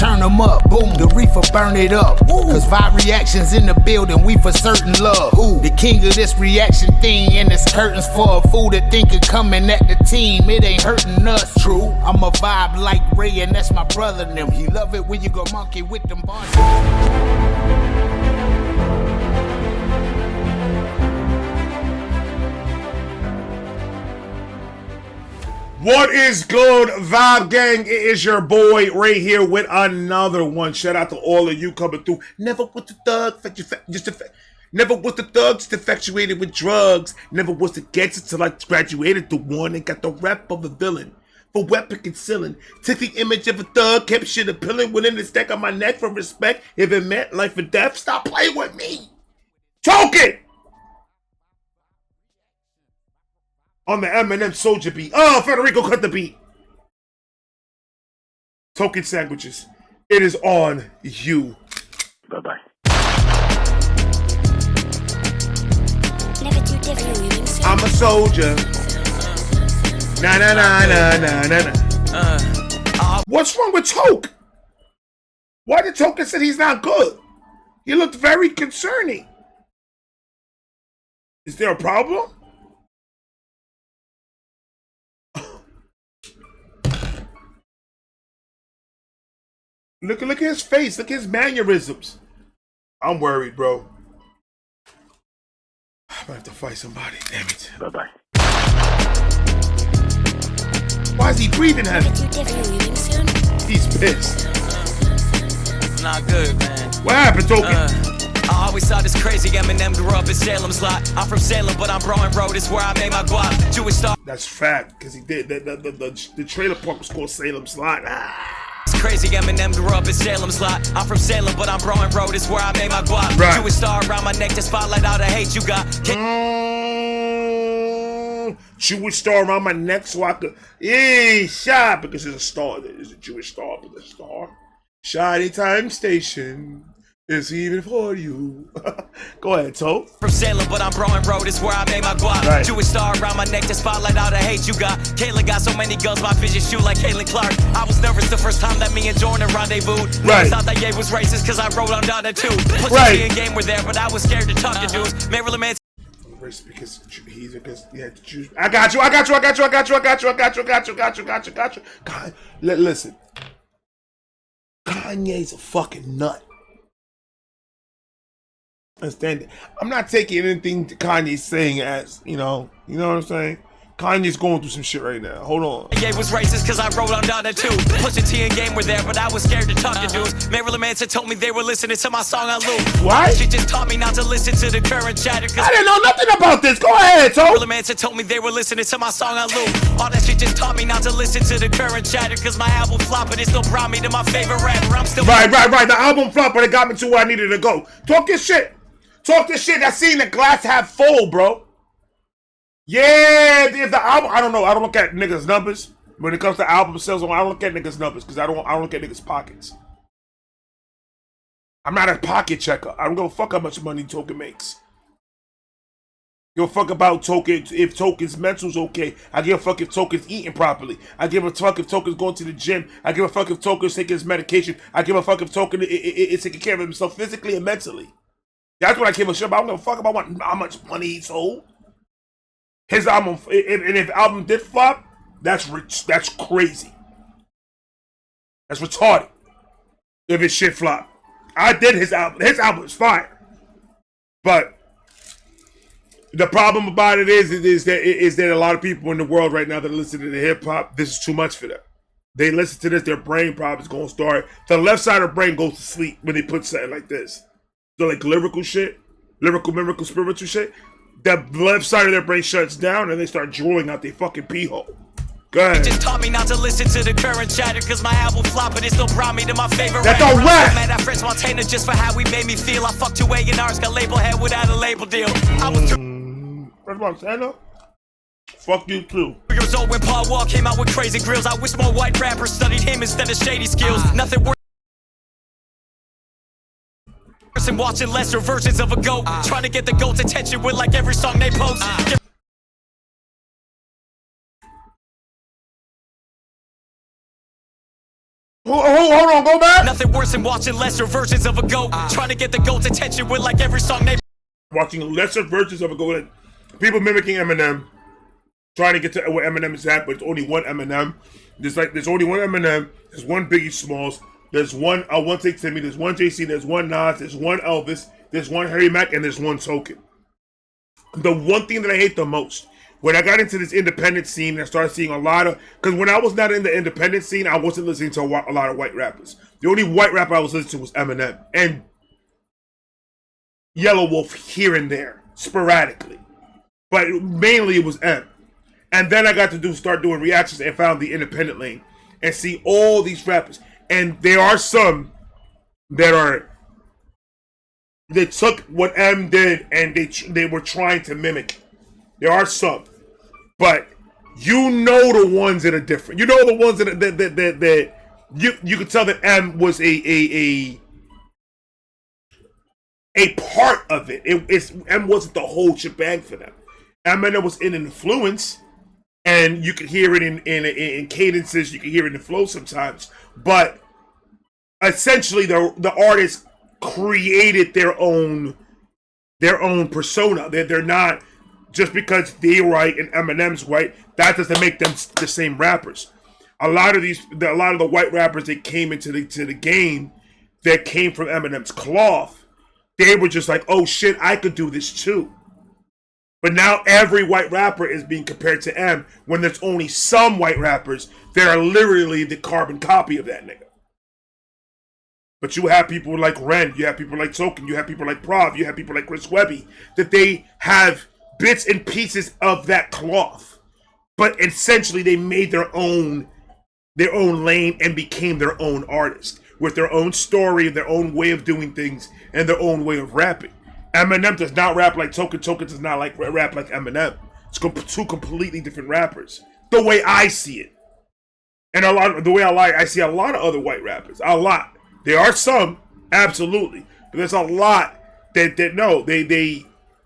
turn them up. Boom, the reefer burn it up. Cause vibe reactions in the building, we for certain love. The king of this reaction thing, and it's curtains for a fool that think of coming at the team. It ain't hurting us, true. I'm a vibe like Ray, and that's my brother and them. He love it when you go monkey with them bars. What is good, Vibe Gang? It is your boy Ray here with another one. Shout out to all of you coming through. Never was the thug, never was the thugs infatuated with drugs. Never was the gangster till I graduated. The one that got the rep of a villain for weapon concealing. Took the image of a thug, kept shit appealing. Within the stack on my neck for respect. If it meant life or death, stop playing with me. Token! On the Eminem Soldier beat. Oh, Federico cut the beat. Token sandwiches. It is on you. Bye-bye. I'm a soldier. Na na na na na na na. What's wrong with Toke? Why did Token say he's not good? He looked very concerning. Is there a problem? Look at his face. Look at his mannerisms. I'm worried, bro. I'm gonna have to fight somebody. Damn it. Bye-bye. Why is he breathing heavy? He's pissed. Not good, man. What happened, Token? I always saw this crazy Eminem grew up in Salem's lot. I'm from Salem, but I'm Broad Road is where I made my guap. Jewish star. That's fact, because he did. The trailer park was called Salem's Lot. It's crazy Eminem grew up in Salem's lot. I'm from Salem, but I'm Broad Road is where I made my guap. Right. Jewish star around my neck to spotlight all the hate you got. Jewish star around my neck so I could. Yeah, shot because there's a star. There's a Jewish star, but the star. Shiny Time Station. It's even for you. Go ahead, Toe. From Salem, but I'm Broad Road is where I made my guap. Right. Jewish star around my neck to spotlight all the hate you got. Kayla got so many guns, my vision shoot like Caitlin Clark. I was nervous the first time that me and Jordan rendezvoused. Right. I thought that Ye was racist because I wrote on Donna too. Pussy Right. and game were there, but I was scared to talk to dudes. Maryland man. Racist because he's against Jews. I got you. God, listen. Kanye's a fucking nut. Understand it? I'm not taking anything to Kanye's saying as, you know what I'm saying? Kanye's going through some shit right now. Hold on. Ye was racist because I wrote on Donna too. Pusha T and game were there, but I was scared to talk to dudes. Maryland Manson told me they were listening to my song on loop. What? She just taught me not to listen to the current chatter. I didn't know nothing about this. Go ahead, Toe. Maryland Manson told me they were listening to my song on loop. All that shit just taught me not to listen to the current chatter. Cause my album flop, but it still brought me to my favorite rapper. I'm still Right. The album flop, but it got me to where I needed to go. Talk this shit. I seen the glass half full, bro. Yeah, if the album, I don't know. I don't look at niggas' numbers. When it comes to album sales, I don't look at niggas' numbers because I don't look at niggas' pockets. I'm not a pocket checker. I don't give a fuck how much money Token makes. Give a fuck about Token if Token's mental's okay. I give a fuck if Token's eating properly. I give a fuck if Token's going to the gym. I give a fuck if Token's taking his medication. I give a fuck if Token is taking care of himself physically and mentally. That's what I give a shit about. I don't give a fuck about how much money he sold. His album, if the album did flop, that's rich. That's crazy. That's retarded. If his shit flop, I did his album. His album is fire, but the problem about it is that a lot of people in the world right now that listen to the hip hop, this is too much for them. They listen to this, their brain probably is gonna start. The left side of the brain goes to sleep when they put something like this. So like lyrical shit, lyrical, spiritual shit. The left side of their brain shuts down and they start drooling out their fucking pee hole. Go ahead. Just taught me not to listen to the current chatter cause my album flop, but it still brought me to my favorite That's rapper. all right. Mad at Fresh Montana just for how he made me feel. I fucked 2 A&Rs, got label head without a label deal. I was Fresh Montana? Fuck you too. 3 years old when Paul Wall came out with crazy grills. I wish more white rappers studied him instead of shady skills. Nothing worse than watching lesser versions of a goat. Trying to get the goat's attention with like every song they post. Hold on, go back. Nothing worse than watching lesser versions of a goat. Trying to get the goat's attention with like every song they Watching lesser versions of a goat. People mimicking Eminem. Trying to get to where Eminem is at, but it's only one Eminem. There's only one Eminem. There's one Biggie Smalls. There's one One Take Timmy. There's one JC. There's one Nas. There's one Elvis. There's one Harry Mack, and there's one Token. The one thing that I hate the most, when I got into this independent scene, and I started seeing a lot of, because when I was not in the independent scene, I wasn't listening to a lot of white rappers. The only white rapper I was listening to was Eminem and Yellow Wolf here and there, sporadically, but mainly it was M. And then I got to start doing reactions and found the independent lane and see all these rappers. And there are some that took what M did and they were trying to mimic. There are some, but you know the ones that are different. You know the ones that you could tell that M was a part of it. M wasn't the whole shebang for them. Eminem was an influence, and you could hear it in cadences. You could hear it in flow sometimes, but essentially the artists created their own persona. They're not, just because they write and Eminem's white, that doesn't make them the same rappers. A lot of the white rappers that came into the game that came from Eminem's cloth, they were just like, oh shit, I could do this too. But now every white rapper is being compared to M, when there's only some white rappers that are literally the carbon copy of that nigga. But you have people like Ren, you have people like Token, you have people like Prov, you have people like Chris Webby, that they have bits and pieces of that cloth. But essentially they made their own lane and became their own artist, with their own story, their own way of doing things, and their own way of rapping. Eminem does not rap like Token. Token does not rap like Eminem. It's two completely different rappers. The way I see it. And I see a lot of other white rappers. A lot. There are some, absolutely. But there's a lot that no, they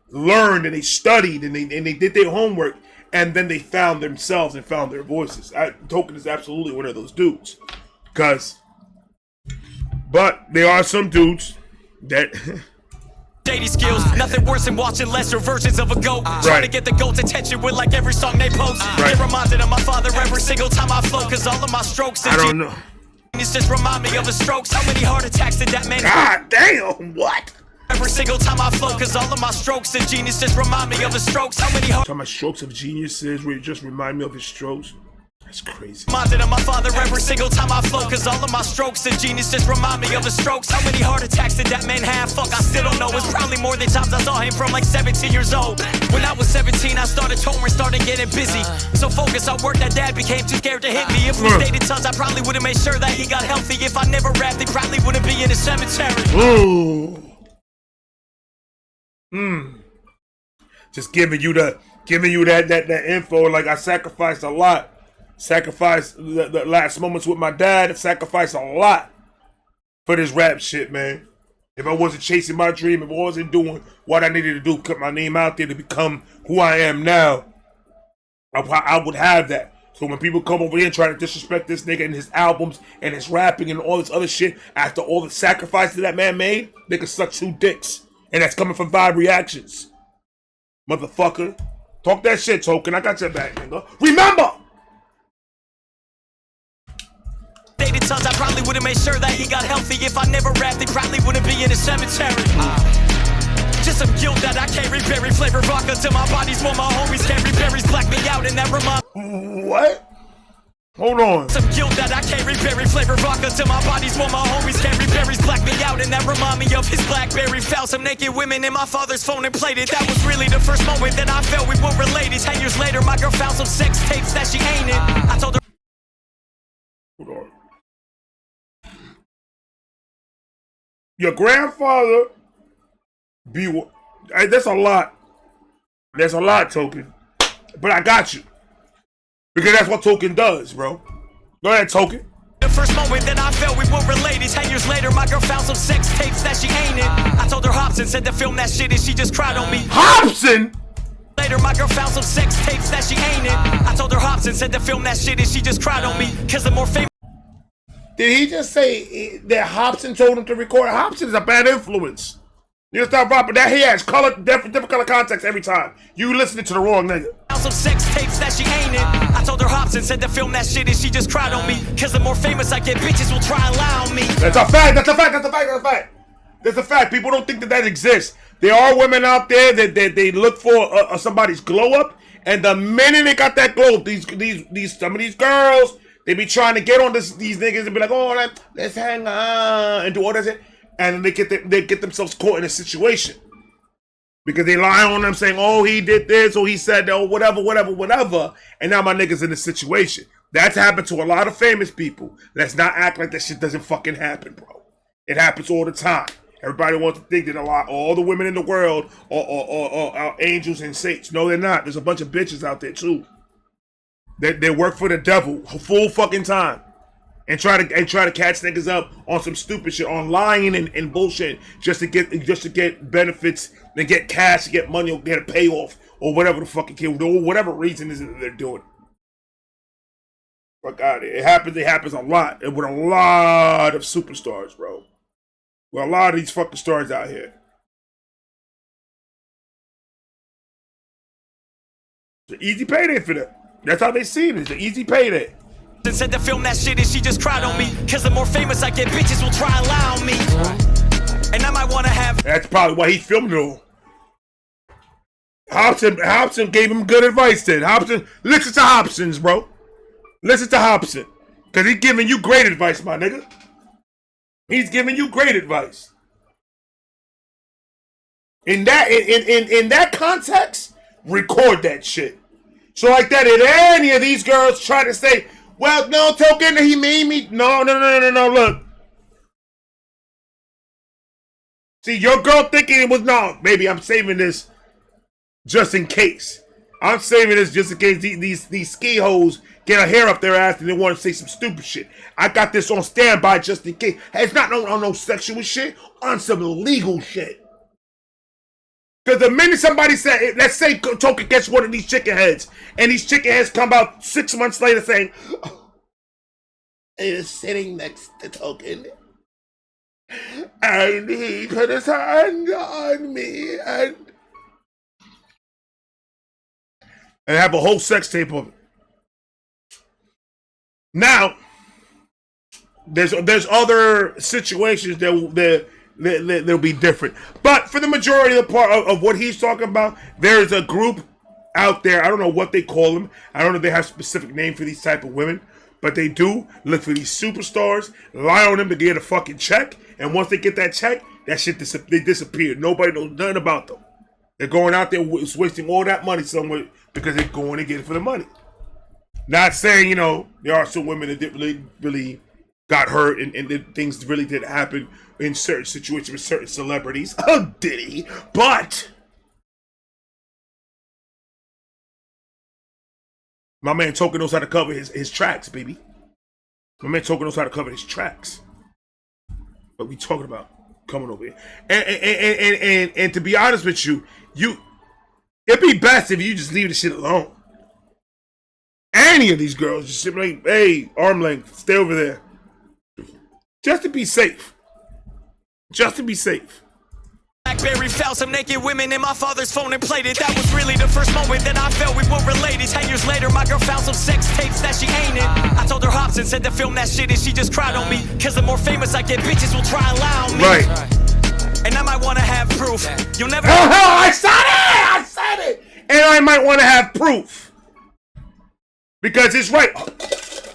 learned and they studied and they did their homework, and then they found themselves and found their voices. Token is absolutely one of those dudes. But there are some dudes that shady skills, nothing worse than watching lesser versions of a goat. Trying to get the goat's attention with like every song they post. Get reminded of my father every single time I flow, cause all of my strokes I don't know. It's just remind me of his strokes. How many heart attacks did that man? God damn, what? Every single time I flow, cause all of my strokes of genius just remind me of his strokes. How many heart? Some of my strokes of genius is where it just remind me of his strokes. That's crazy. Reminded of my father every single time I flow, cause all of my strokes of genius just remind me of his strokes. How many heart attacks did that man have? Fuck, I still don't know. It's probably more than times I saw him from like 17 years old. When I was 17, I started touring, started getting busy. So focused on work that dad became too scared to hit me. If we stayed in touch, I probably would've made sure that he got healthy. If I never rapped, he probably wouldn't be in the cemetery. Ooh. Just giving you that info. Like, I sacrificed a lot. Sacrificed the last moments with my dad. Sacrificed a lot for this rap shit, man. If I wasn't chasing my dream, if I wasn't doing what I needed to do, put my name out there to become who I am now, I would have that. So when people come over here and try to disrespect this nigga and his albums and his rapping and all this other shit, after all the sacrifices that man made, they can suck 2 dicks. And that's coming from Vibe Reactions. Motherfucker. Talk that shit, Token. I got your back, nigga. Remember! Dated times, I probably would've made sure that he got healthy. If I never rapped, he probably wouldn't be in the cemetery. Just some guilt that I can't rebury. Flavor vodka till my body's more. My homies can't rebury. Black me out and that remind. What? Hold on. Some guilt that I can't rebury. Flavor vodka till my body's more. My homies can't rebury. Black me out and that remind me of his Blackberry. Found some naked women in my father's phone and played it. That was really the first moment that I felt we were related. 10 years later, my girl found some sex tapes that she ain't in. I told her. Hold on. Your grandfather that's a lot. That's a lot, Token. But I got you. Because that's what Token does, bro. Go ahead, Token. The first moment that I felt we were related. 10 years later, my girl found some sex tapes that she ain't in. I told her Hobson said to film that shit and she just cried on me. Hobson? Later, my girl found some sex tapes that she ain't in. I told her Hobson said to film that shit and she just cried on me. Cause the more famous. Did he just say that Hobson told him to record? Hobson is a bad influence. You stop rapping that he has color, different color context every time. You listening to the wrong nigga. Some sex tapes that she ain't in. I told her Hobson said to film that shit and she just cried on me. Cause the more famous I get, bitches will try allow me. That's a fact, that's a fact, that's a fact, that's a fact. That's a fact. People don't think that exists. There are women out there that they look for somebody's glow up, and the minute they got that glow up, some of these girls, they be trying to get on these niggas and be like, oh, let's hang on and do all that shit. And then they get themselves caught in a situation because they lie on them saying, oh, he did this, or he said that, or whatever. And now my nigga's in a situation. That's happened to a lot of famous people. Let's not act like that shit doesn't fucking happen, bro. It happens all the time. Everybody wants to think that all the women in the world are angels and saints. No, they're not. There's a bunch of bitches out there too. They work for the devil full fucking time. And try to catch niggas up on some stupid shit, on lying and bullshit, just to get benefits, and get cash, get money, or get a payoff, or whatever the fucking kid, or whatever reason is that they're doing. Fuck out of it. It happens a lot, and with a lot of superstars, bro. With a lot of these fucking stars out here. It's an easy payday for them. That's how they see it. It's an easy payday. Said to film that shit and she just cried on me. Cause the more famous I get, bitches will try allow me. And I might wanna have. That's probably why he filmed it all. Hobson gave him good advice then. Hobson, listen to Hobson's, bro. Listen to Hobson. Cause he's giving you great advice, my nigga. He's giving you great advice. In that context, record that shit. So like that, if any of these girls try to say, well, no, Token, he made me. No, look. See, your girl thinking it was, no, baby, I'm saving this just in case. I'm saving this just in case these ski hoes get a hair up their ass and they want to say some stupid shit. I got this on standby just in case. It's not on no sexual shit, on some legal shit. Because the minute somebody said, let's say Token gets one of these chicken heads, and these chicken heads come out 6 months later saying, oh, he was sitting next to Token, and he put his hand on me, and have a whole sex tape of it. Now, there's other situations that they'll be different. But for the majority of the part of what he's talking about, there's a group out there, I don't know what they call them. I don't know if they have a specific name for these type of women. But they do look for these superstars, lie on them to get a fucking check. And once they get that check, that shit they disappear. Nobody knows nothing about them. They're going out there wasting all that money somewhere because they're going to get it for the money. Not saying, there are some women that didn't really got hurt and things really did happen in certain situations with certain celebrities. Oh, did he? But my man Token knows how to cover his tracks, baby. My man Token knows how to cover his tracks. What we talking about? Coming over here. And to be honest with you, it'd be best if you just leave the shit alone. Any of these girls just sit like, hey, arm length, stay over there. Just to be safe. Just to be safe. Blackberry found some naked women in my father's phone and played it. That was really the first moment that I felt we were related. 10 years later, my girl found some sex tapes that she ain't in. I told her Hobson said to film that shit and she just cried on me. Cause the more famous I get, bitches will try allow me. Right. And I might wanna have proof. You'll never. I said it! And I might wanna have proof. Because it's right.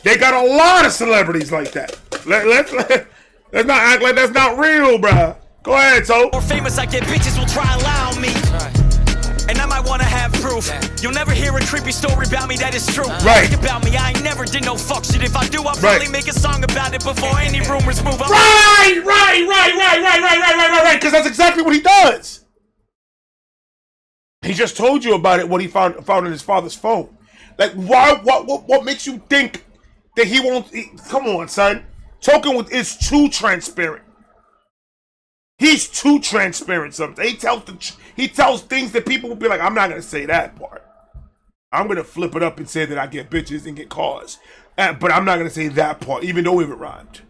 They got a lot of celebrities like that. Let's not act like that's not real, bruh. Go ahead, so. More famous I get, bitches will try allow me. And I might wanna have proof. You'll never hear a creepy story about me that is true. Right. About me, I ain't never did no fuck shit. If I do, I'll probably make a song about it before any rumors move. Right. Because that's exactly what he does. He just told you about it when he found in his father's phone. Like, why? What makes you think that he won't? Come on, son. Token is too transparent. He's too transparent. Sometimes he tells things that people will be like, I'm not gonna say that part. I'm gonna flip it up and say that I get bitches and get cars, but I'm not gonna say that part, even though it rhymed.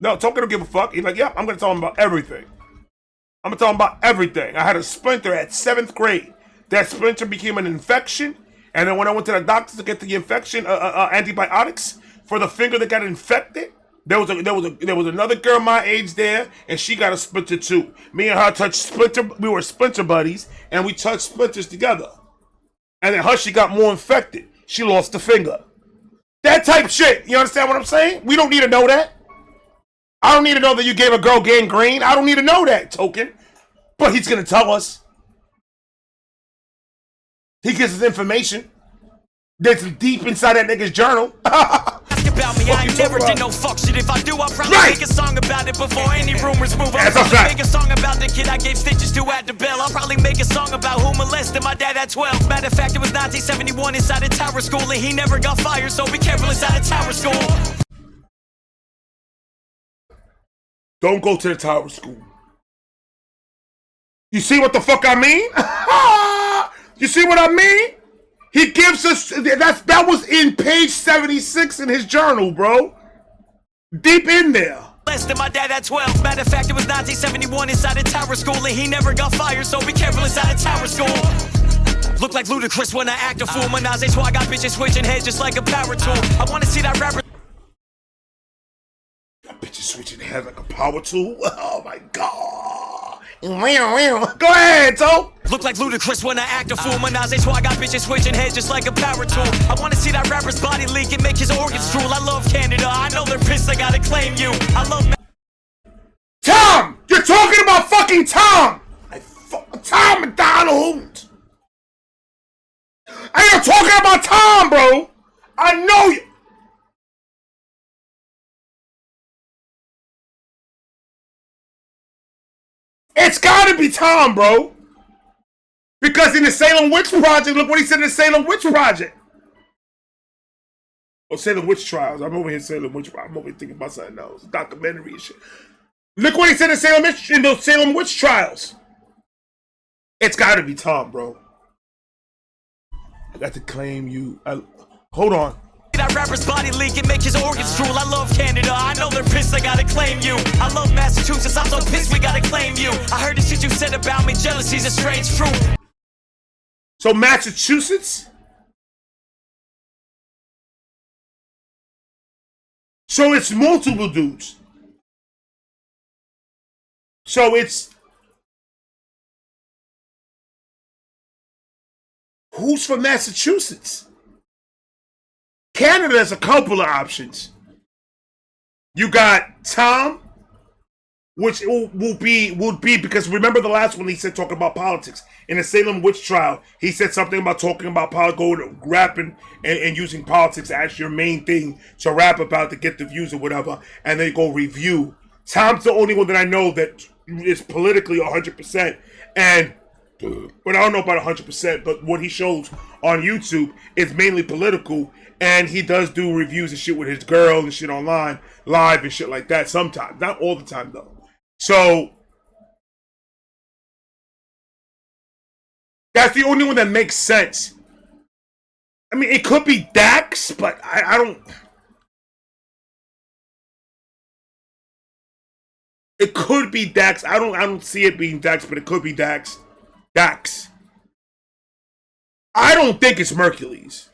No, Token don't give a fuck. He's like, yep, I'm gonna tell him about everything. I'm gonna tell him about everything. I had a splinter at 7th grade. That splinter became an infection, and then when I went to the doctor to get the infection, antibiotics for the finger that got infected, there was another girl my age there, and she got a splinter too. Me and her touched splinter. We were splinter buddies, and we touched splinters together. And then she got more infected. She lost the finger. That type shit. You understand what I'm saying? We don't need to know that. I don't need to know that you gave a girl gangrene. I don't need to know that, Token. But he's gonna tell us. He gives us information that's deep inside that nigga's journal. About me, I ain't never did no fuck shit. If I do, I'll probably make a song about it before any rumors move. I'll probably make a song about the kid I gave stitches to at the bell. I'll probably make a song about who molested my dad at 12. Matter of fact, it was 1971 inside a tower school, and he never got fired, so be careful inside a tower school. Don't go to the tower school. You see what the fuck I mean? You see what I mean? He gives us, that was in page 76 in his journal, bro. Deep in there. Less than my dad at 12. Matter of fact, it was 1971 inside a tower school, and he never got fired, so be careful inside a tower school. Look like Ludacris when I act a fool. Menage, so I got bitches switching heads just like a power tool. I wanna see that rapper. Got bitches switching heads like a power tool? Oh my god. Go ahead, Toe. Look like Ludacris when I act a fool. Menage, so I got bitches switching heads just like a power tool. I wanna see that rapper's body leak and make his organs drool. I love Canada, I know they're pissed, I gotta claim you. I love Tom! You're talking about fucking Tom! Tom McDonald! I am talking about Tom, bro! I know you! It's gotta be Tom, bro! Because in the Salem Witch Project, look what he said in the Salem Witch Project. Or Salem Witch Trials. I'm over here Salem Witch. I'm over here thinking about something else. Documentary and shit. Look what he said in those Salem Witch Trials. It's gotta be Tom, bro. I got to claim you. Hold on. That rapper's body leak and make his organs drool. I love Canada, I know they're pissed, I gotta claim you. I love Massachusetts, I'm so pissed, we gotta claim you. I heard the shit you said about me, jealousy's a strange fruit. So Massachusetts? So it's multiple dudes. So it's... Who's from Massachusetts? Canada has a couple of options. You got Tom, which will be because remember the last one he said talking about politics in the Salem witch trial. He said something about talking about going rapping and using politics as your main thing to rap about to get the views or whatever, and then go review. Tom's the only one that I know that is politically 100%, and but I don't know about 100%. But what he shows on YouTube is mainly political. And he does do reviews and shit with his girl and shit online, live and shit like that sometimes. Not all the time, though. So, that's the only one that makes sense. I mean, it could be Dax, but I don't... It could be Dax. I don't see it being Dax, but it could be Dax. Dax. I don't think it's Mercules.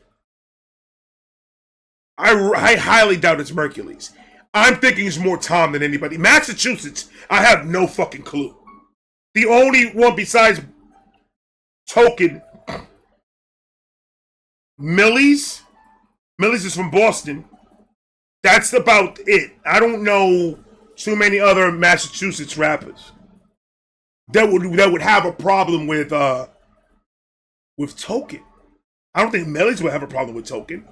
I highly doubt it's Mercules. I'm thinking it's more Tom than anybody. Massachusetts, I have no fucking clue. The only one besides Token, Millie's is from Boston. That's about it. I don't know too many other Massachusetts rappers that would have a problem with Token. I don't think Millie's would have a problem with Token.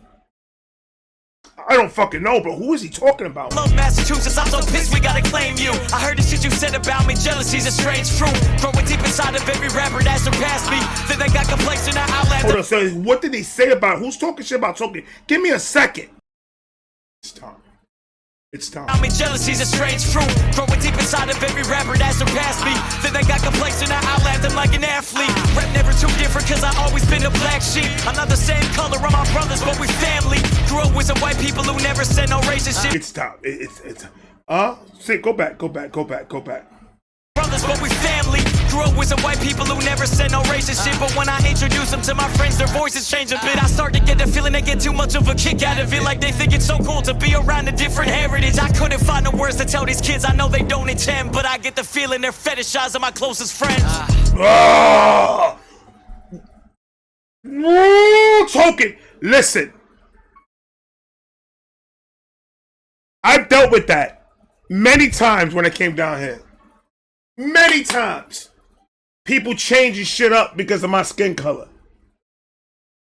I don't fucking know, but who is he talking about? Love Massachusetts, I'm so pissed, we gotta claim you. I heard the shit you said about me, jealousy's a strange fruit. Growing deep inside of every rapper that surpassed me. Then they got complacent, I outlander. Hold on, so what did they say about, who's talking shit about Token? Give me a second. It's Tom. It's Tom. I mean, jealousy's a strange fruit. Growing deep inside of every rapper that surpassed me. Then they got complacent, I outlapped them like an athlete. Rap never too different, cause I always been a black sheep. I'm not the same color, I'm my brothers, but we family. Grew up with some white people who never said no racist shit. It's Tom. It's Say, go back. Brothers, but we family. Grew up with some white people who never said no racist shit. But when I introduce them to my friends, their voices change a bit. I start to get the feeling they get too much of a kick out of it. Like they think it's so cool to be around a different heritage. I couldn't find the words to tell these kids. I know they don't intend, but I get the feeling they're fetishizing my closest friends. Token, listen. I've dealt with that many times when I came down here. Many times. People changing shit up because of my skin color.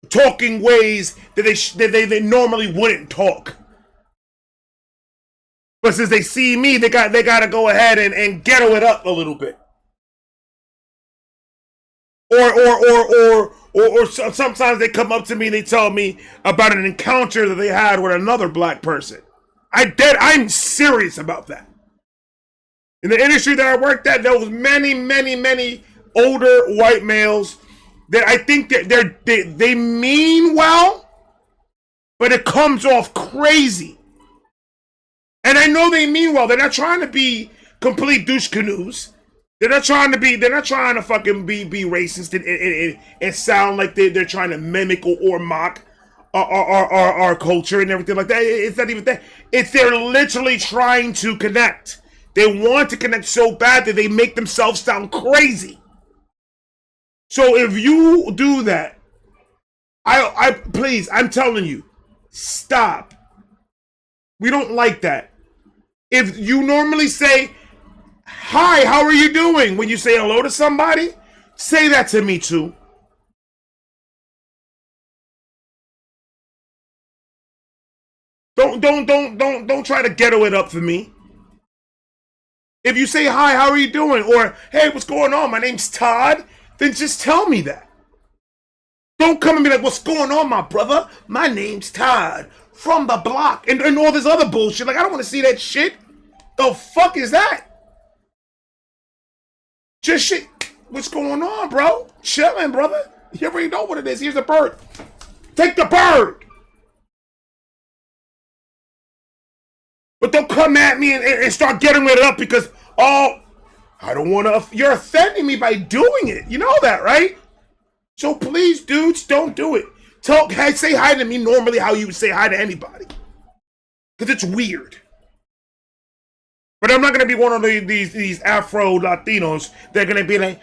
Talking ways that they normally wouldn't talk. But since they see me, they gotta go ahead and ghetto it up a little bit. Or sometimes they come up to me and they tell me about an encounter that they had with another black person. I'm serious about that. In the industry that I worked at, there was many older white males that I think that they mean well, but it comes off crazy. And I know they mean well. They're not trying to be complete douche canoes. They're not trying to fucking be racist and sound like they're trying to mimic or mock our culture and everything like that. It's not even that. They're literally trying to connect. They want to connect so bad that they make themselves sound crazy. So if you do that, please, I'm telling you, stop. We don't like that. If you normally say, "Hi, how are you doing?" when you say hello to somebody, say that to me too. Don't try to ghetto it up for me. If you say, "Hi, how are you doing?" or "Hey, what's going on? My name's Todd," then just tell me that. Don't come and be like, "What's going on, my brother? My name's Todd from the block," and all this other bullshit. Like, I don't want to see that shit. The fuck is that? Just shit. What's going on, bro? Chilling, brother. You already know what it is. Here's a bird. Take the bird. But don't come at me and start getting it up because, oh, I don't want to. You're offending me by doing it. You know that, right? So please, dudes, don't do it. Say hi to me normally how you would say hi to anybody. Because it's weird. But I'm not going to be one of these Afro Latinos. They're going to be like,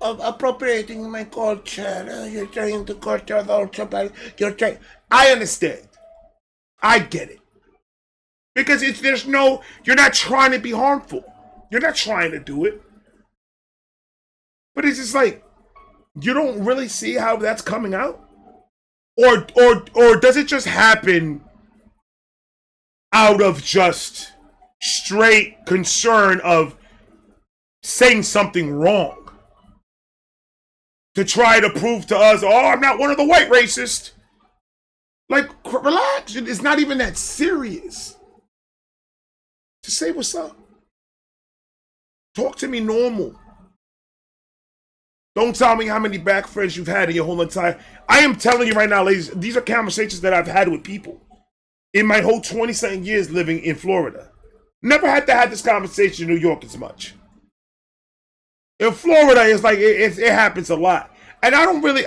appropriating my culture. You're trying to culture the you're trying. I understand. I get it. Because you're not trying to be harmful. You're not trying to do it. But it's just like, you don't really see how that's coming out? Or does it just happen out of just straight concern of saying something wrong? To try to prove to us, oh, I'm not one of the white racists. Like, relax. It's not even that serious. Just say what's up. Talk to me normal. Don't tell me how many black friends you've had in your whole entire... I am telling you right now, ladies, these are conversations that I've had with people in my whole 20-something years living in Florida. Never had to have this conversation in New York as much. In Florida, it's like, it happens a lot. And I don't really...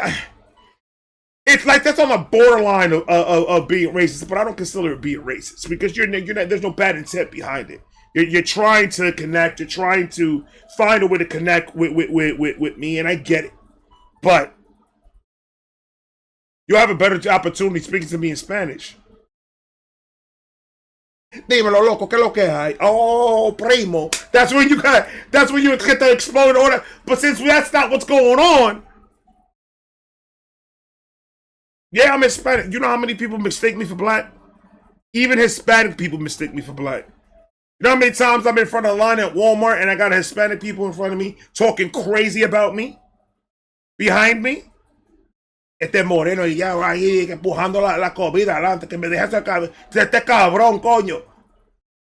It's like that's on the borderline of being racist, but I don't consider it being racist because you're not, there's no bad intent behind it. You're trying to connect. You're trying to find a way to connect with me, and I get it. But you have a better opportunity speaking to me in Spanish. Dímelo, loco, ¿qué lo que hay? Oh, primo. That's when you get to explode all that. But since that's not what's going on. Yeah, I'm Hispanic. You know how many people mistake me for black? Even Hispanic people mistake me for black. You know how many times I'm in front of the line at Walmart and I got Hispanic people in front of me talking crazy about me? Behind me? Este moreno y ya ahí empujando la comida adelante que me dejas acá. Este cabrón, coño.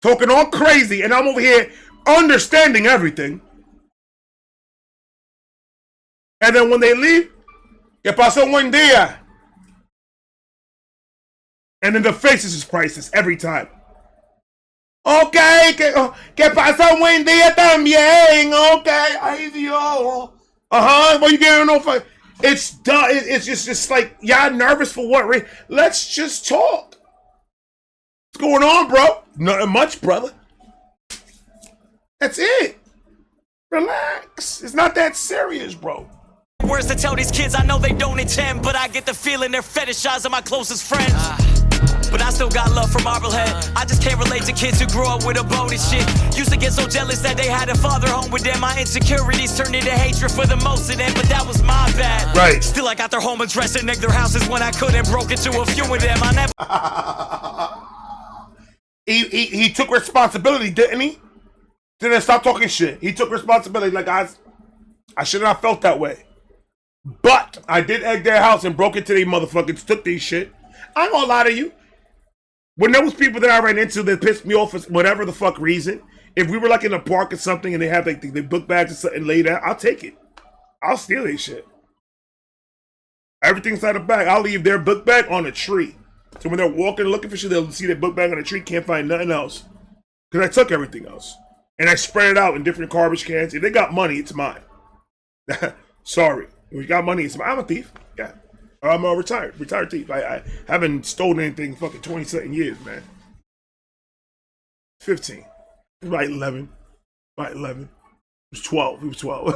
Talking all crazy and I'm over here understanding everything. And then when they leave, ¿qué pasó? Buen día. And then the faces is priceless every time. Okay, que pasa un buen día también. Okay, ay Dios. What you getting on for? It's done. It's just like, y'all nervous for what? Let's just talk. What's going on, bro? Nothing much, brother. That's it. Relax. It's not that serious, bro. Words to tell these kids I know they don't intend, but I get the feeling they're fetishizing my closest friends. But I still got love for Marblehead. I just can't relate to kids who grew up with a boat and shit. Used to get so jealous that they had a father home with them. My insecurities turned into hatred for the most of them, but that was my bad. Right. Still, I got their home address and nicked their houses when I could and broke into a few of them. I never. He took responsibility, didn't he? Didn't stop talking shit. He took responsibility. Like, I should not have felt that way. But I did egg their house and broke into their motherfuckers, took these shit. I ain't gonna lie to you. When there was people that I ran into that pissed me off for whatever the fuck reason, if we were like in a park or something and they have like the book bags or something laid out, I'll take it. I'll steal their shit. Everything's out of bag. I'll leave their book bag on a tree. So when they're walking looking for shit, they'll see their book bag on a tree, can't find nothing else. Because I took everything else. And I spread it out in different garbage cans. If they got money, it's mine. Sorry. If you got money, it's mine. I'm a thief. Yeah. I'm a retired thief. I haven't stolen anything fucking 20-something years, man. 15. About 11. About 11. It was 12. It was 12.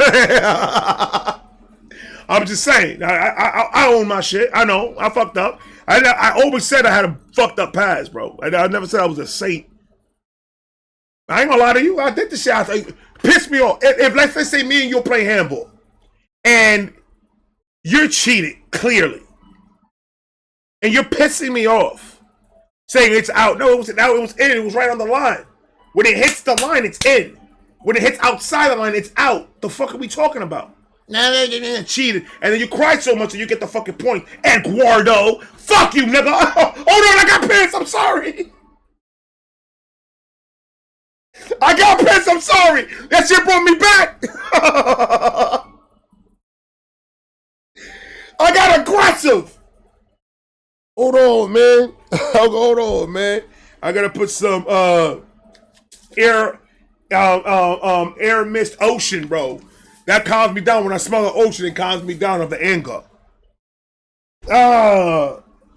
I'm just saying. I own my shit. I know. I fucked up. I always said I had a fucked up past, bro. I never said I was a saint. I ain't gonna lie to you. I did the shit. Pissed me off. If let's say me and you'll play handball, and you're cheating clearly, and you're pissing me off, saying it's out. No, it wasn't out. It was in. It was right on the line. When it hits the line, it's in. When it hits outside the line, it's out. The fuck are we talking about? Nah, cheated. And then you cry so much that you get the fucking point. Eduardo, fuck you, nigga. Hold on, I got pissed. I'm sorry. I got pissed. I'm sorry. That shit brought me back. I got aggressive. Hold on, man. Hold on, man. I gotta put some air mist ocean, bro. That calms me down. When I smell the ocean, it calms me down of the anger.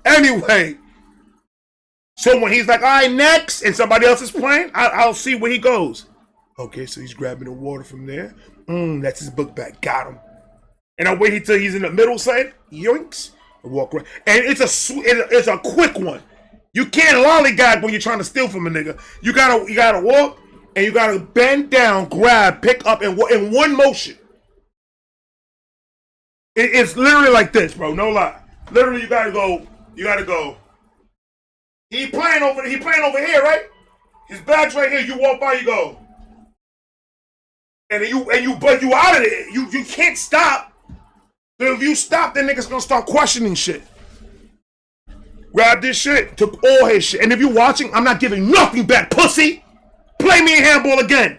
Anyway. So when he's like, all right, next, and somebody else is playing, I'll see where he goes. Okay, so he's grabbing the water from there. That's his book bag. Got him. And I wait until he's in the middle side. Yoinks. And walk around. And it's a quick one. You can't lollygag when you're trying to steal from a nigga. You gotta walk, and you gotta bend down, grab, pick up, and in one motion. It's literally like this, bro. No lie. Literally, you gotta go. He playing over here, right? His bag's right here. You walk by, you go. And you out of there. You can't stop. So if you stop, then niggas gonna start questioning shit. Grab this shit, took all his shit. And if you watching, I'm not giving nothing back, pussy. Play me in handball again.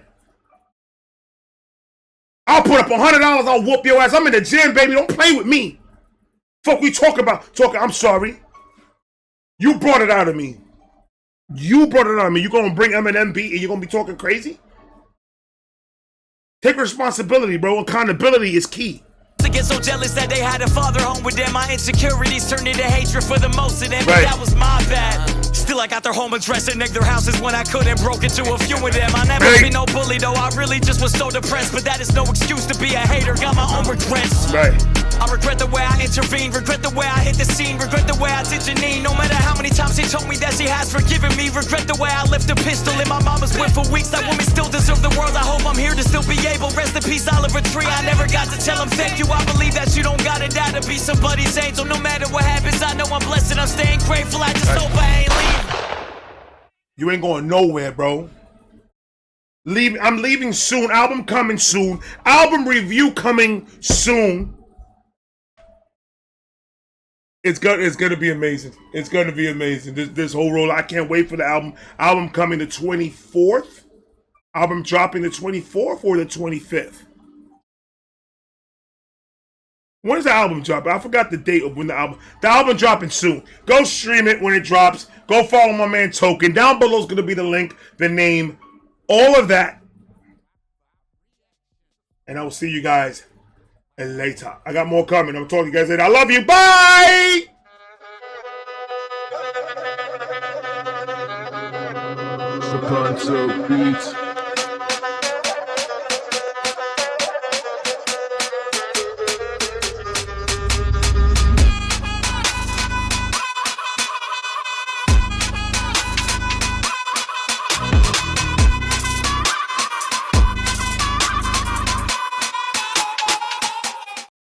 I'll put up $100, I'll whoop your ass. I'm in the gym, baby. Don't play with me. Fuck we talk about. I'm sorry. You brought it out of me. You gonna bring Eminem beat and you gonna be talking crazy? Take responsibility, bro. Accountability is key. To get so jealous that they had a father home with them. My insecurities turned into hatred for the most of them, but that was my bad. Still, I got their home address and nicked their houses when I could and broke into a few of them. I never be no bully though, I really just was so depressed, but that is no excuse to be a hater. Got my own regrets. I regret the way I intervened, regret the way I hit the scene, regret the way I did Janine. No matter how many times she told me that she has forgiven me, regret the way I left a pistol in my mama's whip for weeks. That woman still deserve the world. I hope I'm here to still be able. Rest in peace, Oliver Tree. I never got to tell him thank you. I believe that you don't gotta die to be somebody's angel. No matter what happens, I know I'm blessed and I'm staying grateful. I just hope I ain't leaving. You ain't going nowhere, bro. I'm leaving soon. Album coming soon. Album review coming soon. It's gonna be amazing. It's gonna be amazing. This whole roll. I can't wait for the album. Album coming the 24th. Album dropping the 24th or the 25th. When's the album dropping? I forgot the date of when the album dropping soon. Go stream it when it drops. Go follow my man Token. Down below is going to be the link, the name, all of that. And I will see you guys later. I got more coming. I'm talking to you guys later. I love you. Bye! Shoutout beats.